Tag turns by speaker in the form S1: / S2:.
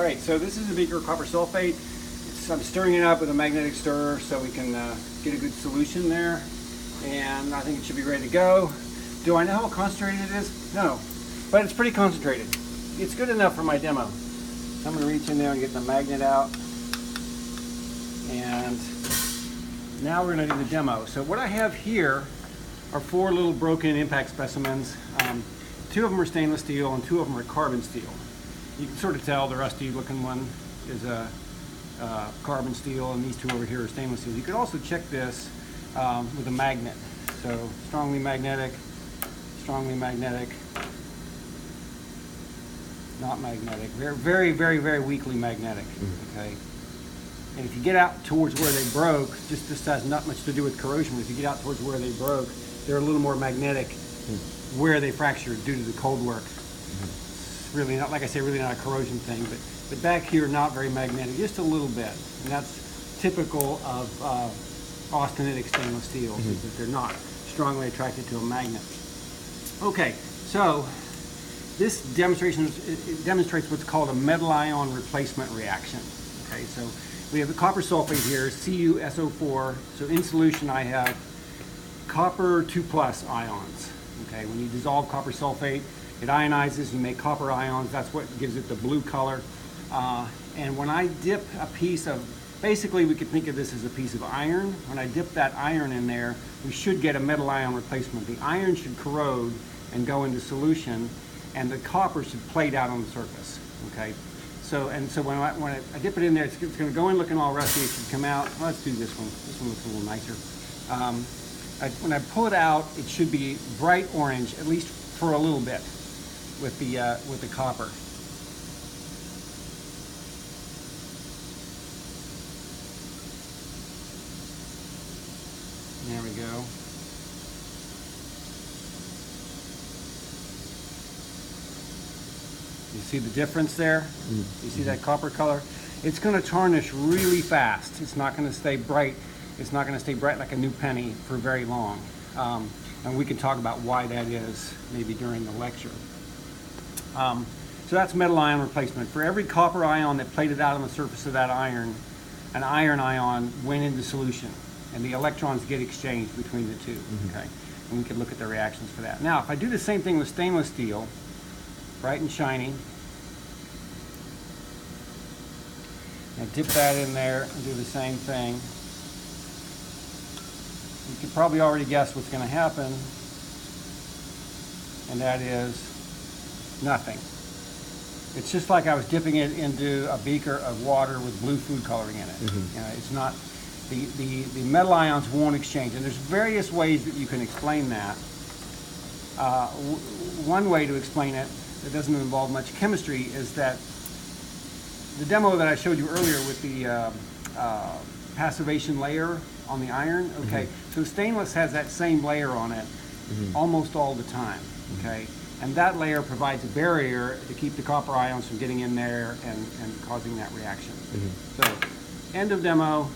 S1: All right, so this is a beaker of copper sulfate. I'm stirring it up with a magnetic stirrer so we can get a good solution there. And I think it should be ready to go. Do I know how concentrated it is? No, but it's pretty concentrated. It's good enough for my demo. I'm gonna reach in there and get the magnet out. And now we're gonna do the demo. So what I have here are 4 little broken impact specimens. 2 of them are stainless steel and 2 of them are carbon steel. You can sort of tell the rusty looking one is a carbon steel and these 2 over here are stainless steel. You could also check this with a magnet. So strongly magnetic, not magnetic, very weakly magnetic. Okay. And if you get out towards where they broke, this has not much to do with corrosion, but if you get out towards where they broke, they're a little more magnetic where they fractured due to the cold work. It's really not, like I say, really not a corrosion thing, but back here, not very magnetic, just a little bit. And that's typical of austenitic stainless steels, is that they're not strongly attracted to a magnet. Okay, so this demonstration demonstrates what's called a metal ion replacement reaction. Okay, so we have the copper sulfate here, CuSO4. So in solution I have copper 2+ ions. Okay, when you dissolve copper sulfate, it ionizes, you make copper ions, that's what gives it the blue color. And when I dip a piece of, basically we could think of this as a piece of iron. When I dip that iron in there, we should get a metal ion replacement. The iron should corrode and go into solution, and the copper should plate out on the surface. Okay, so when I dip it in there, it's going to go in looking all rusty. It should come out. Well, let's do this one. This one looks a little nicer. When I pull it out, it should be bright orange, at least for a little bit, with the copper. There we go. You see the difference there? You see that copper color? It's going to tarnish really fast. It's not going to stay bright. It's not going to stay bright like a new penny for very long. And we can talk about why that is maybe during the lecture. So that's metal ion replacement. For every copper ion that plated out on the surface of that iron, an iron ion went into solution, and the electrons get exchanged between the 2. Okay, and we could look at the reactions for that. Now, if I do the same thing with stainless steel, bright and shiny, and dip that in there and do the same thing, you could probably already guess what's going to happen, and that is nothing. It's just like I was dipping it into a beaker of water with blue food coloring in it. You know, it's not, the metal ions won't exchange, and there's various ways that you can explain that. One way to explain it that doesn't involve much chemistry is that the demo that I showed you earlier with the passivation layer on the iron, okay, so stainless has that same layer on it almost all the time, okay, and that layer provides a barrier to keep the copper ions from getting in there and causing that reaction. So, end of demo.